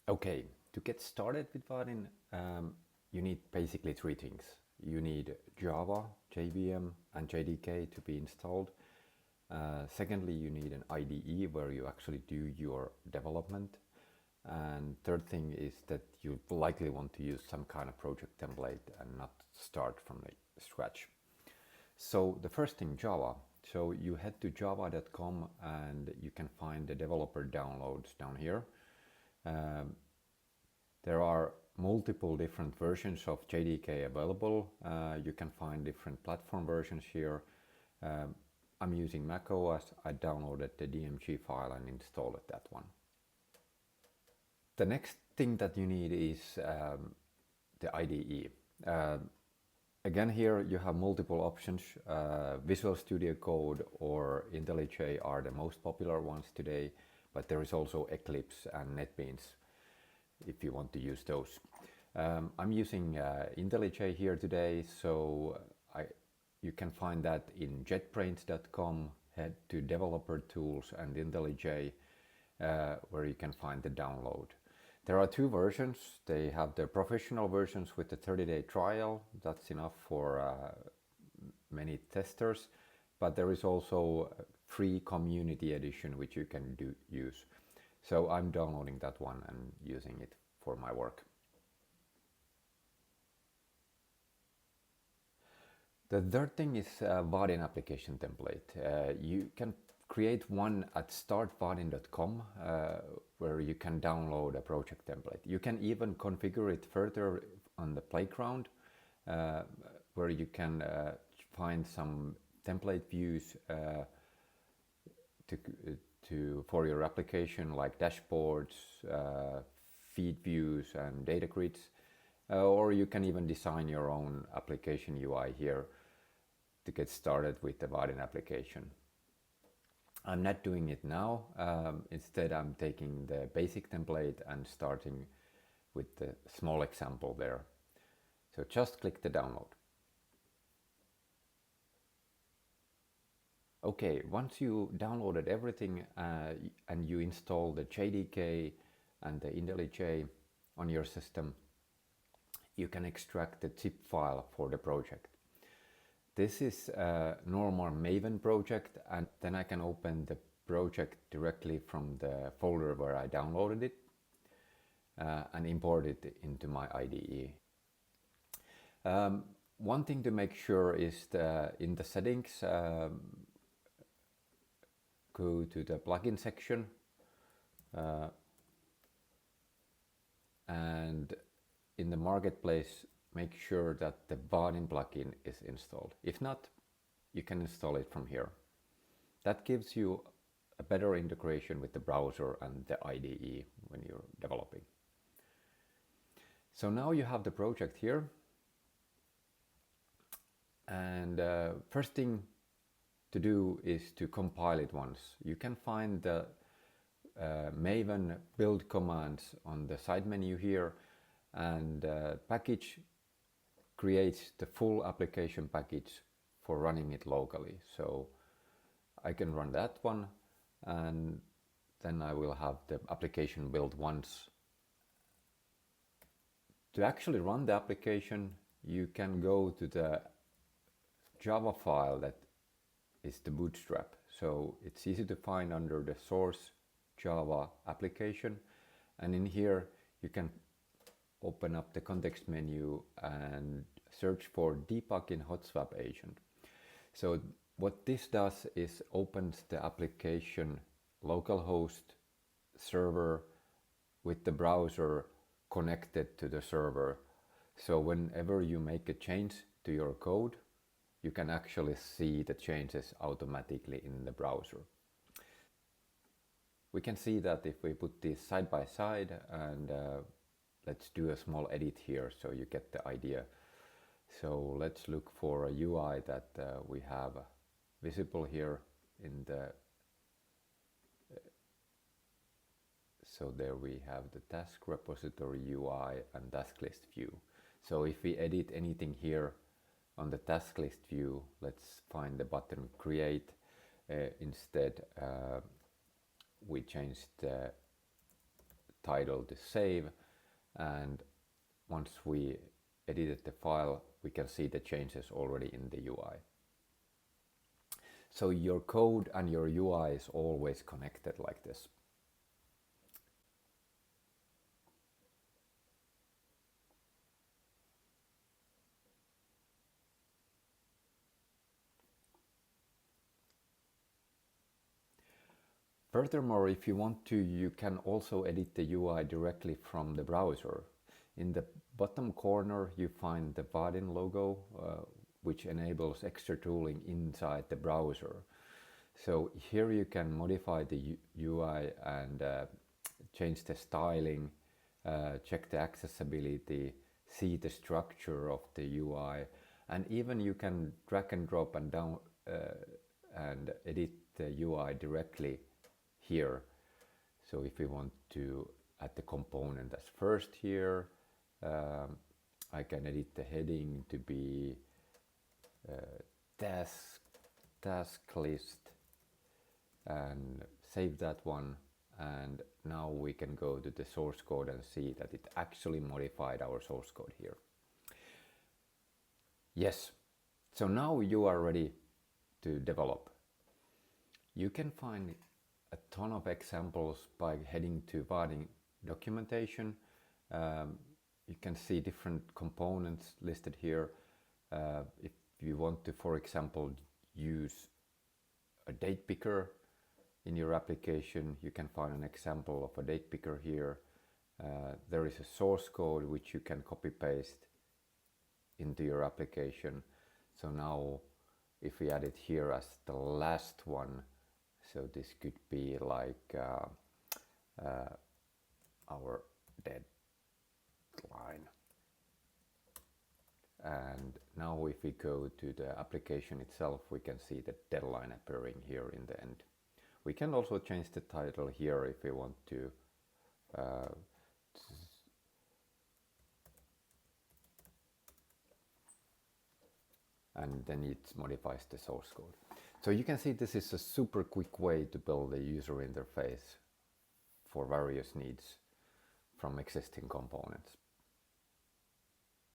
Okay, to get started with Vaadin, you need basically three things. You need Java, JVM, and JDK to be installed. Secondly, you need an IDE where you actually do your development. And third thing is that you likely want to use some kind of project template and not start from the scratch. So the first thing, Java. So you head to java.com and you can find the developer downloads down here. There are multiple different versions of JDK available. You can find different platform versions here. I'm using macOS. I downloaded the DMG file and installed that one. The next thing that you need is the IDE. Again, here you have multiple options. Visual Studio Code or IntelliJ are the most popular ones today, but there is also Eclipse and NetBeans if you want to use those. I'm using IntelliJ here today, so you can find that in jetbrains.com. Head to Developer Tools and IntelliJ, where you can find the download. There are two versions. They have the professional versions with the 30-day trial. That's enough for many testers. But there is also a free community edition which you can use. So I'm downloading that one and using it for my work. The third thing is Vaadin application template. You can create one at startvaadin.com where you can download a project template. You can even configure it further on the playground where you can find some template views for your application, like dashboards, feed views and data grids, or you can even design your own application UI here to get started with the Vaadin application. I'm not doing it now. Instead, I'm taking the basic template and starting with the small example there. So just click the download. Okay, once you downloaded everything and you install the JDK and the IntelliJ on your system, you can extract the zip file for the project. This is a normal Maven project, and then I can open the project directly from the folder where I downloaded it and import it into my IDE. One thing to make sure is in the settings, go to the plugin section and in the marketplace make sure that the Vaadin plugin is installed. If not, you can install it from here. That gives you a better integration with the browser and the IDE when you're developing. So now you have the project here. And first thing to do is to compile it once. You can find the Maven build commands on the side menu here, and package creates the full application package for running it locally. So I can run that one, and then I will have the application built once. To actually run the application, you can go to the Java file that is the bootstrap. So it's easy to find under the source Java application, and in here you can open up the context menu and search for debug in HotSwap agent. So what this does is opens the application localhost server with the browser connected to the server. So whenever you make a change to your code, you can actually see the changes automatically in the browser. We can see that if we put this side by side, and let's do a small edit here so you get the idea. So let's look for a UI that we have visible here in the so there we have the task repository UI and task list view. So if we edit anything here on the task list view, let's find the button create. Instead we changed the title to save, and once we edited the file, we can see the changes already in the UI. So your code and your UI is always connected like this. Furthermore, if you want to, you can also edit the UI directly from the browser. In the bottom corner, you find the Vaadin logo, which enables extra tooling inside the browser. So here you can modify the UI and change the styling, check the accessibility, see the structure of the UI, and even you can drag and drop and down and edit the UI directly here. So if we want to add the component as first here, I can edit the heading to be task list and save that one, and now we can go to the source code and see that it actually modified our source code here. Yes, so now you are ready to develop. You can find a ton of examples by heading to Vaadin documentation. You can see different components listed here. If you want to, for example, use a date picker in your application, you can find an example of a date picker here. There is a source code which you can copy paste into your application. So now if we add it here as the last one, so this could be like our deadline. And now if we go to the application itself, we can see the deadline appearing here in the end. We can also change the title here if we want to. And then it modifies the source code. So you can see this is a super quick way to build a user interface for various needs from existing components.